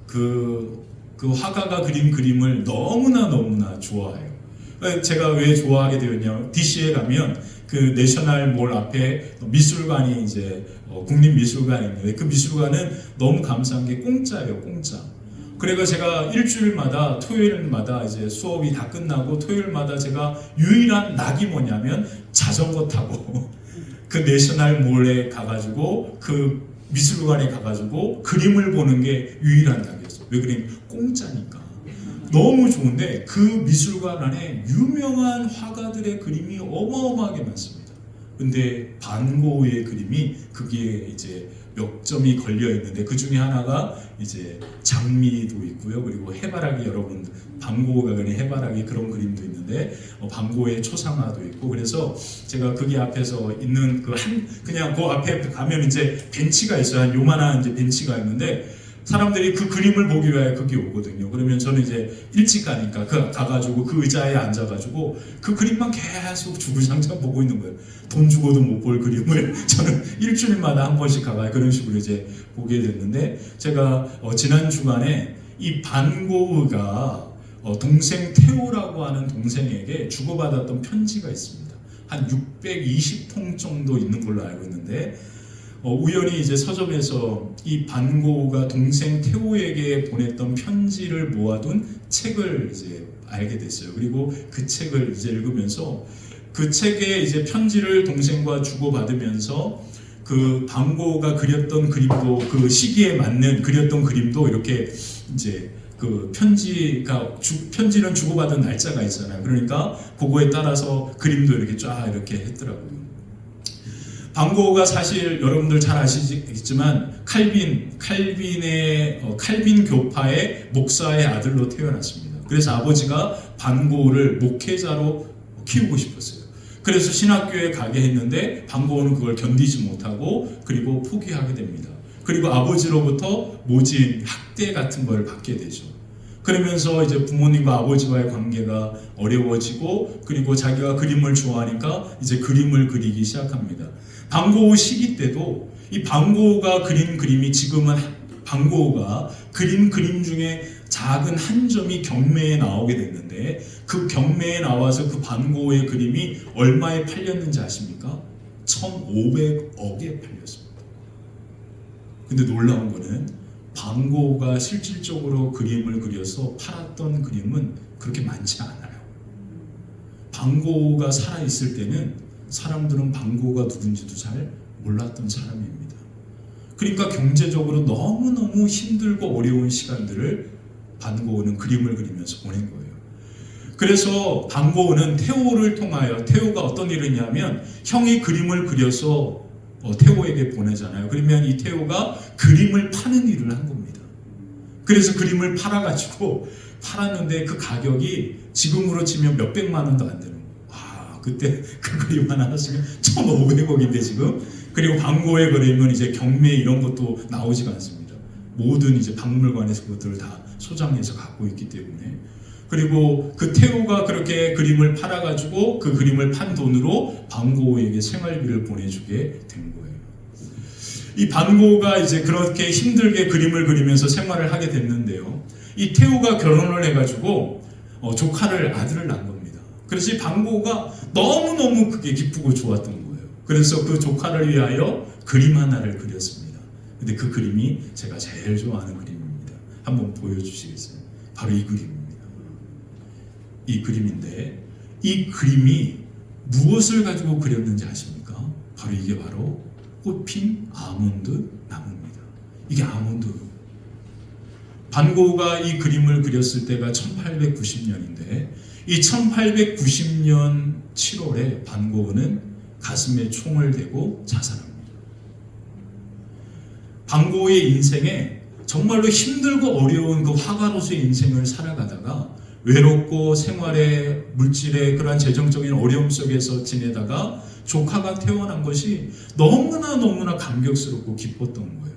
그 화가가 그린 그림을 너무나 좋아해요. 제가 왜 좋아하게 되었냐면 DC에 가면 그 내셔널 몰 앞에 미술관이 이제 국립미술관이 있는데 그 미술관은 너무 감사한 게 공짜예요, 공짜. 그래서 제가 일주일마다 토요일마다 이제 수업이 다 끝나고 토요일마다 제가 유일한 낙이 뭐냐면 자전거 타고 그 내셔널 몰에 가가지고 그 미술관에 가가지고 그림을 보는 게 유일한 낙이었어요. 왜 그러냐면 공짜니까. 너무 좋은데 그 미술관 안에 유명한 화가들의 그림이 어마어마하게 많습니다. 근데 반고흐의 그림이 거기에 이제 몇 점이 걸려 있는데 그 중에 하나가 이제 장미도 있고요. 그리고 해바라기, 여러분 반고흐가 그린 해바라기 그런 그림도 있는데 반고흐의 초상화도 있고, 그래서 제가 거기 앞에서 있는 그냥 그 앞에 가면 이제 벤치가 있어요. 한 요만한 이제 벤치가 있는데 사람들이 그 그림을 보기 위해 거기 오거든요. 그러면 저는 이제 일찍 가니까 가가지고 그 의자에 앉아가지고 그 그림만 계속 주구장창 보고 있는 거예요. 돈 주고도 못 볼 그림을 저는 일주일마다 한 번씩 가가 그런 식으로 이제 보게 됐는데, 제가 지난 주간에 이 반고흐가 동생 테오라고 하는 동생에게 주고받았던 편지가 있습니다. 한 620통 정도 있는 걸로 알고 있는데 우연히 이제 서점에서 이 반고흐가 동생 테오에게 보냈던 편지를 모아둔 책을 이제 알게 됐어요. 그리고 그 책을 이제 읽으면서 그 책에 이제 편지를 동생과 주고받으면서 그 반고흐가 그렸던 그림도 그 시기에 맞는 그렸던 그림도 이렇게 이제 그 편지는 주고받은 날짜가 있잖아요. 그러니까 그거에 따라서 그림도 이렇게 쫙 이렇게 했더라고요. 반고흐가 사실 여러분들 잘 아시겠지만 칼빈 교파의 목사의 아들로 태어났습니다. 그래서 아버지가 반고흐를 목회자로 키우고 싶었어요. 그래서 신학교에 가게 했는데 반고흐는 그걸 견디지 못하고 그리고 포기하게 됩니다. 그리고 아버지로부터 모진 학대 같은 걸 받게 되죠. 그러면서 이제 부모님과 아버지와의 관계가 어려워지고, 그리고 자기가 그림을 좋아하니까 이제 그림을 그리기 시작합니다. 반고흐 시기 때도 이 반고흐가 그린 그림이 지금은 반고흐가 그린 그림 중에 작은 한 점이 경매에 나오게 됐는데 그 경매에 나와서 그 반고흐의 그림이 얼마에 팔렸는지 아십니까? 1,500억에 팔렸습니다. 근데 놀라운 거는 반고흐가 실질적으로 그림을 그려서 팔았던 그림은 그렇게 많지 않아요. 반고흐가 살아있을 때는 사람들은 반고흐가 누군지도 잘 몰랐던 사람입니다. 그러니까 경제적으로 너무너무 힘들고 어려운 시간들을 반고흐는 그림을 그리면서 보낸 거예요. 그래서 반고흐는 테오를 통하여, 테오가 어떤 일을 했냐면 형이 그림을 그려서 테오에게 보내잖아요. 그러면 이 테오가 그림을 파는 일을 한 겁니다. 그래서 그림을 팔았는데 그 가격이 지금으로 치면 몇백만 원도 안 되는 거예요. 와, 그때 그 그림 하나 쓰면 1,500억인데 지금. 그리고 반고흐의 그림은 이제 경매 이런 것도 나오지가 않습니다. 모든 이제 박물관에서 그것들을 다 소장해서 갖고 있기 때문에. 그리고 그 테오가 그렇게 그림을 팔아가지고 그 그림을 판 돈으로 반고흐에게 생활비를 보내주게 된 거예요. 이 반고흐가 이제 그렇게 힘들게 그림을 그리면서 생활을 하게 됐는데요. 이 테오가 결혼을 해가지고 아들을 낳은 겁니다. 그래서 이 반고흐가 너무너무 그게 기쁘고 좋았던 거예요. 그래서 그 조카를 위하여 그림 하나를 그렸습니다. 근데 그 그림이 제가 제일 좋아하는 그림입니다. 한번 보여주시겠어요? 바로 이 그림입니다. 이 그림인데 이 그림이 무엇을 가지고 그렸는지 아십니까? 바로 이게 바로 꽃핀 아몬드 나무입니다. 이게 아몬드. 반고흐가 이 그림을 그렸을 때가 1890년인데 이 1890년 7월에 반고흐는 가슴에 총을 대고 자살합니다. 반고흐의 인생에 정말로 힘들고 어려운 그 화가로서의 인생을 살아가다가 외롭고 생활의 물질의 그러한 재정적인 어려움 속에서 지내다가 조카가 태어난 것이 너무나 감격스럽고 기뻤던 거예요.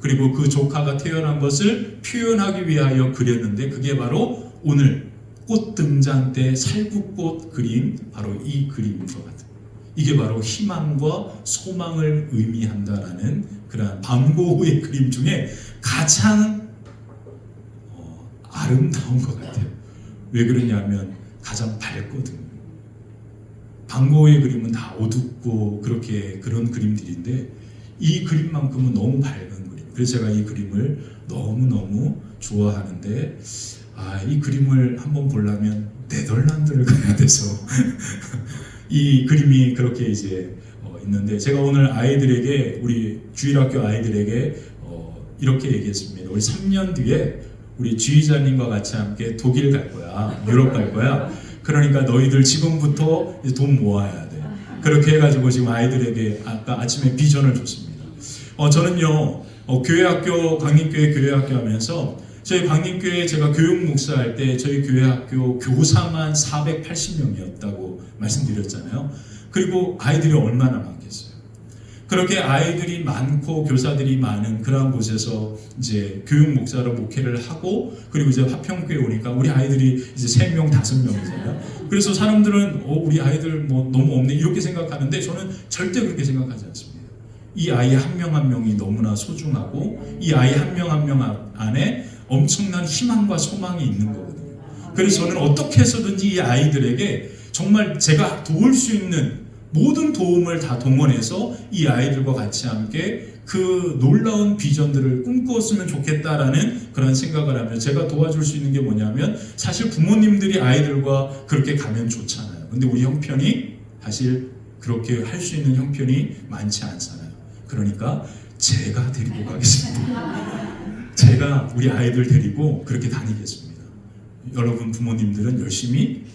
그리고 그 조카가 태어난 것을 표현하기 위하여 그렸는데 그게 바로 오늘 꽃 등잔 때 살구꽃 그림, 바로 이 그림인 것 같아요. 이게 바로 희망과 소망을 의미한다라는 그러한 반고흐의 그림 중에 가장 아름다운 것 같아요. 왜 그러냐면 가장 밝거든요. 반고흐의 그림은 다 어둡고 그렇게 그런 그림들인데 이 그림만큼은 너무 밝은 그림. 그래서 제가 이 그림을 너무너무 좋아하는데 이 그림을 한번 보려면 네덜란드를 가야 돼서 이 그림이 그렇게 이제 있는데 제가 오늘 아이들에게 우리 주일학교 아이들에게 이렇게 얘기했습니다. 우리 3년 뒤에 우리 지휘자님과 같이 함께 독일 갈 거야, 유럽 갈 거야. 그러니까 너희들 지금부터 이제 돈 모아야 돼. 그렇게 해가지고 지금 아이들에게 아까 아침에 비전을 줬습니다. 저는요 교회학교 광림교회 교회학교 하면서 저희 광림교회 제가 교육 목사할 때 저희 교회학교 교사만 480명이었다고 말씀드렸잖아요. 그리고 아이들이 얼마나 많겠어요. 그렇게 아이들이 많고 교사들이 많은 그러한 곳에서 이제 교육 목사로 목회를 하고 그리고 이제 화평교회 오니까 우리 아이들이 이제 3명, 5명이잖아요. 그래서 사람들은 우리 아이들 뭐 너무 없네 이렇게 생각하는데 저는 절대 그렇게 생각하지 않습니다. 이 아이 한 명 한 명이 너무나 소중하고 이 아이 한 명 한 명 안에 엄청난 희망과 소망이 있는 거거든요. 그래서 저는 어떻게 해서든지 이 아이들에게 정말 제가 도울 수 있는 모든 도움을 다 동원해서 이 아이들과 같이 함께 그 놀라운 비전들을 꿈꾸었으면 좋겠다라는 그런 생각을 하면 제가 도와줄 수 있는 게 뭐냐면 사실 부모님들이 아이들과 그렇게 가면 좋잖아요. 근데 우리 형편이 사실 그렇게 할 수 있는 형편이 많지 않잖아요. 그러니까 제가 데리고 가겠습니다. 제가 우리 아이들 데리고 그렇게 다니겠습니다. 여러분 부모님들은 열심히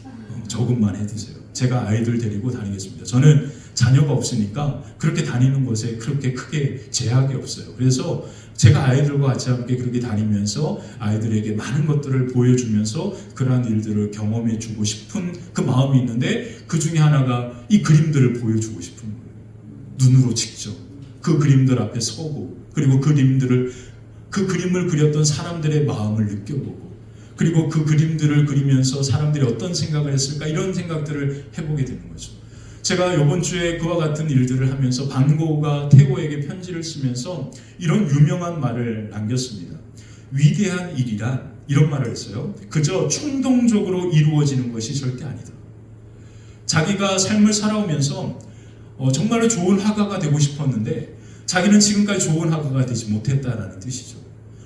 적응만 해두세요. 제가 아이들 데리고 다니겠습니다. 저는 자녀가 없으니까 그렇게 다니는 것에 그렇게 크게 제약이 없어요. 그래서 제가 아이들과 같이 함께 그렇게 다니면서 아이들에게 많은 것들을 보여주면서 그러한 일들을 경험해 주고 싶은 그 마음이 있는데 그 중에 하나가 이 그림들을 보여주고 싶은 거예요. 눈으로 직접 그 그림들 앞에 서고 그리고 그 그림을 그렸던 사람들의 마음을 느껴보고 그리고 그 그림들을 그리면서 사람들이 어떤 생각을 했을까 이런 생각들을 해보게 되는 거죠. 제가 이번 주에 그와 같은 일들을 하면서 반고흐가 태고에게 편지를 쓰면서 이런 유명한 말을 남겼습니다. 위대한 일이란 이런 말을 했어요. 그저 충동적으로 이루어지는 것이 절대 아니다. 자기가 삶을 살아오면서 정말로 좋은 화가가 되고 싶었는데 자기는 지금까지 좋은 화가가 되지 못했다라는 뜻이죠.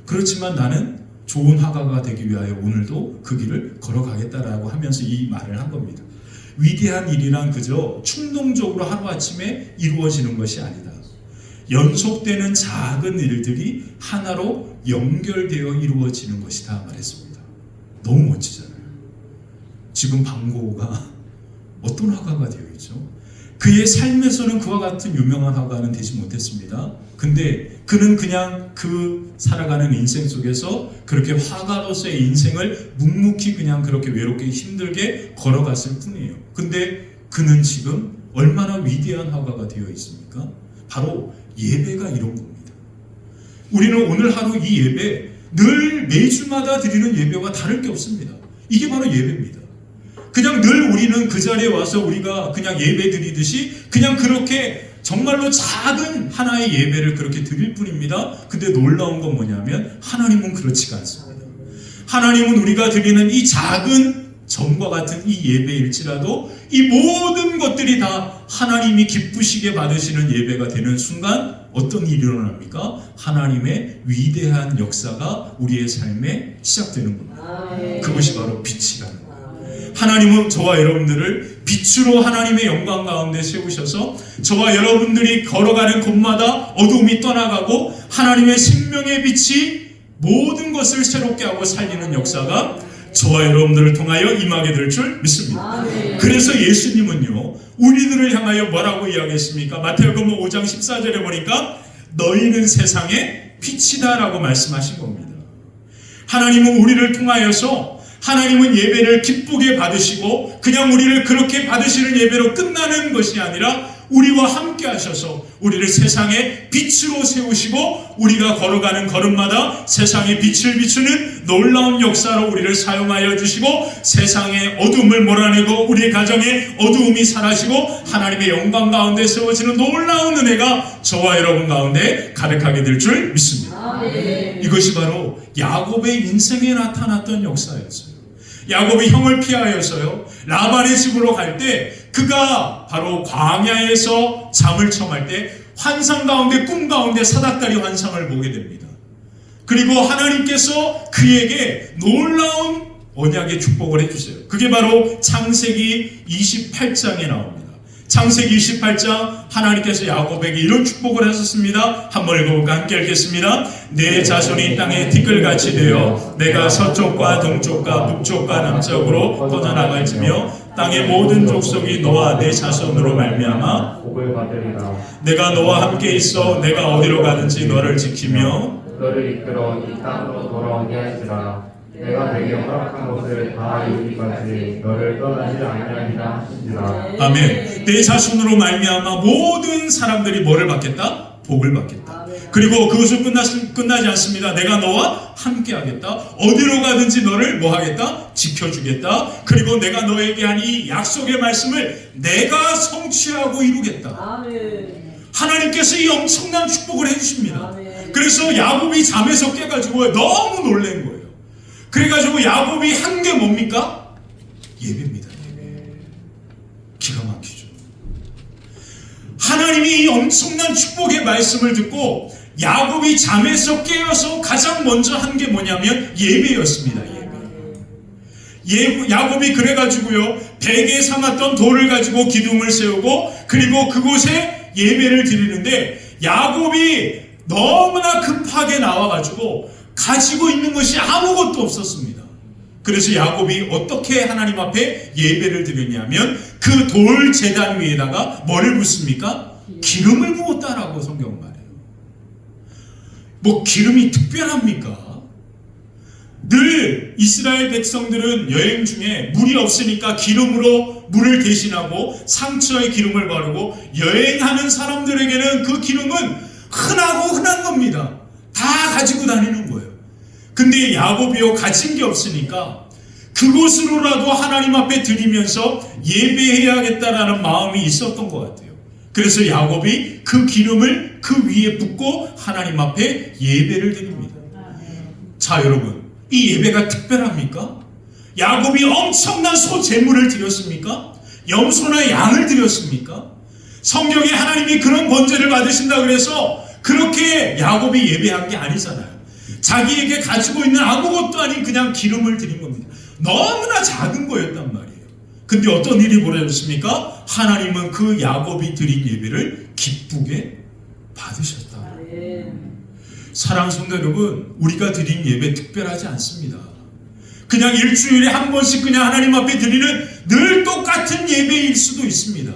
그렇지만 나는 좋은 화가가 되기 위하여 오늘도 그 길을 걸어가겠다라고 하면서 이 말을 한 겁니다. 위대한 일이란 그저 충동적으로 하루아침에 이루어지는 것이 아니다. 연속되는 작은 일들이 하나로 연결되어 이루어지는 것이다 말했습니다. 너무 멋지잖아요. 지금 반고흐가 어떤 화가가 되어 있죠? 그의 삶에서는 그와 같은 유명한 화가는 되지 못했습니다. 근데 그는 그냥 그 살아가는 인생 속에서 그렇게 화가로서의 인생을 묵묵히 그냥 그렇게 외롭게 힘들게 걸어갔을 뿐이에요. 근데 그는 지금 얼마나 위대한 화가가 되어 있습니까? 바로 예배가 이런 겁니다. 우리는 오늘 하루 이 예배 늘 매주마다 드리는 예배와 다를 게 없습니다. 이게 바로 예배입니다. 그냥 늘 우리는 그 자리에 와서 우리가 그냥 예배 드리듯이 그냥 그렇게 정말로 작은 하나의 예배를 그렇게 드릴 뿐입니다. 근데 놀라운 건 뭐냐면 하나님은 그렇지가 않습니다. 하나님은 우리가 드리는 이 작은 점과 같은 이 예배일지라도 이 모든 것들이 다 하나님이 기쁘시게 받으시는 예배가 되는 순간 어떤 일이 일어납니까? 하나님의 위대한 역사가 우리의 삶에 시작되는 겁니다. 그것이 바로 빛이라는 거예요. 하나님은 저와 여러분들을 빛으로 하나님의 영광 가운데 세우셔서 저와 여러분들이 걸어가는 곳마다 어둠이 떠나가고 하나님의 생명의 빛이 모든 것을 새롭게 하고 살리는 역사가 저와 여러분들을 통하여 임하게 될 줄 믿습니다. 그래서 예수님은요 우리들을 향하여 뭐라고 이야기했습니까? 마태복음 5장 14절에 보니까 너희는 세상의 빛이다 라고 말씀하신 겁니다. 하나님은 우리를 통하여서 하나님은 예배를 기쁘게 받으시고 그냥 우리를 그렇게 받으시는 예배로 끝나는 것이 아니라 우리와 함께 하셔서 우리를 세상의 빛으로 세우시고 우리가 걸어가는 걸음마다 세상의 빛을 비추는 놀라운 역사로 우리를 사용하여 주시고 세상의 어둠을 몰아내고 우리의 가정의 어두움이 사라지고 하나님의 영광 가운데 세워지는 놀라운 은혜가 저와 여러분 가운데 가득하게 될 줄 믿습니다. 이것이 바로 야곱의 인생에 나타났던 역사였어요. 야곱이 형을 피하여서요 라반의 집으로 갈 때 그가 바로 광야에서 잠을 청할 때 환상 가운데 꿈 가운데 사닥다리 환상을 보게 됩니다. 그리고 하나님께서 그에게 놀라운 언약의 축복을 해주세요. 그게 바로 창세기 28장에 나옵니다. 창세기 28장 하나님께서 야곱에게 이런 축복을 하셨습니다. 한번 읽어볼까? 함께 읽겠습니다. 내 자손이 땅에 티끌같이 되어 내가 서쪽과 동쪽과 북쪽과 남쪽으로 퍼져나갈지며 땅의 모든 족속이 너와 내 자손으로 말미암아 복을 받으리라. 내가 너와 함께 있어 내가 어디로 가든지 너를 지키며 너를 이끌어 이 땅으로 돌아오게 하시라. 내가 내게 허락한 것을 다 이루기까지 너를 떠나지 아니하리라 하시니라. 아멘. 내 자손으로 말미암아 모든 사람들이 뭐를 받겠다? 복을 받겠다. 그리고 그것을 끝나지 않습니다. 내가 너와 함께 하겠다. 어디로 가든지 너를 뭐 하겠다? 지켜주겠다. 그리고 내가 너에게 한 이 약속의 말씀을 내가 성취하고 이루겠다. 하나님께서 이 엄청난 축복을 해주십니다. 그래서 야곱이 잠에서 깨가지고 너무 놀란 거예요. 그래가지고 야곱이 한 게 뭡니까? 예배입니다. 예배. 기가 막히죠. 하나님이 이 엄청난 축복의 말씀을 듣고 야곱이 잠에서 깨어서 가장 먼저 한 게 뭐냐면 예배였습니다. 예배. 야곱이 그래가지고요 베개에 삼았던 돌을 가지고 기둥을 세우고 그리고 그곳에 예배를 드리는데 야곱이 너무나 급하게 나와가지고 가지고 있는 것이 아무것도 없었습니다. 그래서 야곱이 어떻게 하나님 앞에 예배를 드렸냐면 그 돌 제단 위에다가 뭐를 붓습니까? 기름을 부었다라고 성경 말해요. 뭐 기름이 특별합니까? 늘 이스라엘 백성들은 여행 중에 물이 없으니까 기름으로 물을 대신하고 상처에 기름을 바르고 여행하는 사람들에게는 그 기름은 흔한 겁니다. 다 가지고 다니는 거예요. 근데 야곱이요 가진 게 없으니까 그곳으로라도 하나님 앞에 드리면서 예배해야겠다라는 마음이 있었던 것 같아요. 그래서 야곱이 그 기름을 그 위에 붓고 하나님 앞에 예배를 드립니다. 자 여러분, 이 예배가 특별합니까? 야곱이 엄청난 소 제물을 드렸습니까? 염소나 양을 드렸습니까? 성경에 하나님이 그런 번제를 받으신다 그래서 그렇게 야곱이 예배한 게 아니잖아요. 자기에게 가지고 있는 아무것도 아닌 그냥 기름을 드린 겁니다. 너무나 작은 거였단 말이에요. 근데 어떤 일이 벌어졌습니까? 하나님은 그 야곱이 드린 예배를 기쁘게 받으셨다. 사랑하는 성도 여러분, 우리가 드린 예배 특별하지 않습니다. 그냥 일주일에 한 번씩 그냥 하나님 앞에 드리는 늘 똑같은 예배일 수도 있습니다.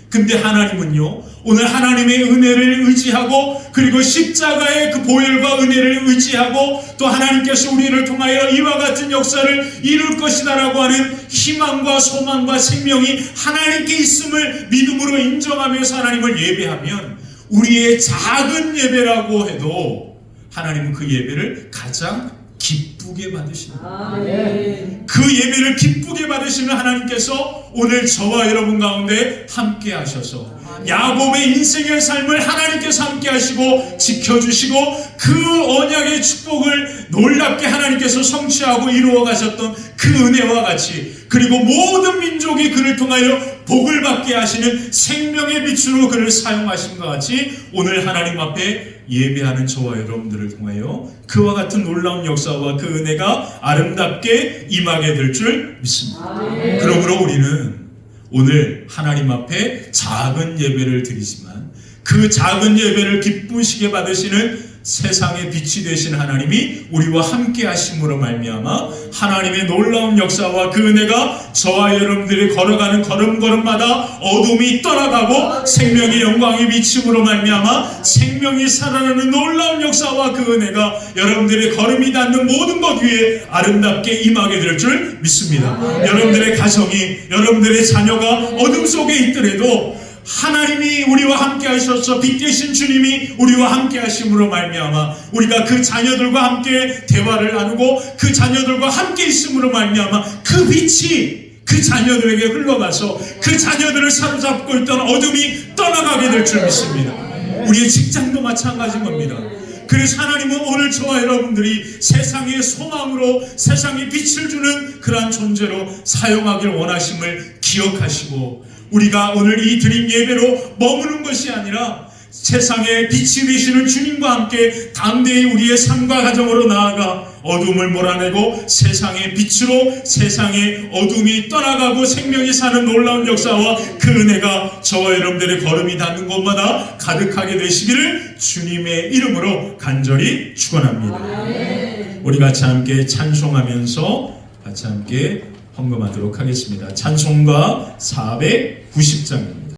근데 하나님은요, 오늘 하나님의 은혜를 의지하고 그리고 십자가의 그 보혈과 은혜를 의지하고 또 하나님께서 우리를 통하여 이와 같은 역사를 이룰 것이다라고 하는 희망과 소망과 생명이 하나님께 있음을 믿음으로 인정하면서 하나님을 예배하면 우리의 작은 예배라고 해도 하나님은 그 예배를 가장 기쁘게 받으십니다. 그 예배를 기쁘게 받으시는 하나님께서 오늘 저와 여러분 가운데 함께 하셔서 야곱의 인생의 삶을 하나님께서 함께 하시고 지켜주시고 그 언약의 축복을 놀랍게 하나님께서 성취하고 이루어 가셨던 그 은혜와 같이 그리고 모든 민족이 그를 통하여 복을 받게 하시는 생명의 빛으로 그를 사용하신 것 같이 오늘 하나님 앞에 예배하는 저와 여러분들을 통하여 그와 같은 놀라운 역사와 그 은혜가 아름답게 임하게 될 줄 믿습니다. 그러므로 우리는 오늘 하나님 앞에 작은 예배를 드리지만 그 작은 예배를 기쁘시게 받으시는 세상의 빛이 되신 하나님이 우리와 함께 하심으로 말미암아 하나님의 놀라운 역사와 그 은혜가 저와 여러분들이 걸어가는 걸음걸음마다 어둠이 떠나가고 생명의 영광이 비침으로 말미암아 생명이 살아나는 놀라운 역사와 그 은혜가 여러분들의 걸음이 닿는 모든 것 위에 아름답게 임하게 될 줄 믿습니다. 여러분들의 가정이 여러분들의 자녀가 어둠 속에 있더라도 하나님이 우리와 함께 하셔서 빛 되신 주님이 우리와 함께 하심으로 말미암아 우리가 그 자녀들과 함께 대화를 나누고 그 자녀들과 함께 있음으로 말미암아 그 빛이 그 자녀들에게 흘러가서 그 자녀들을 사로잡고 있던 어둠이 떠나가게 될 줄 믿습니다. 우리의 직장도 마찬가지인 겁니다. 그래서 하나님은 오늘 저와 여러분들이 세상의 소망으로 세상에 빛을 주는 그러한 존재로 사용하길 원하심을 기억하시고 우리가 오늘 이 드림 예배로 머무는 것이 아니라 세상에 빛이 되시는 주님과 함께 담대히 우리의 삶과 가정으로 나아가 어둠을 몰아내고 세상의 빛으로 세상의 어둠이 떠나가고 생명이 사는 놀라운 역사와 그 은혜가 저와 여러분들의 걸음이 닿는 곳마다 가득하게 되시기를 주님의 이름으로 간절히 축원합니다. 우리 같이 함께 찬송하면서 같이 함께 헌금하도록 하겠습니다. 찬송가 490장입니다.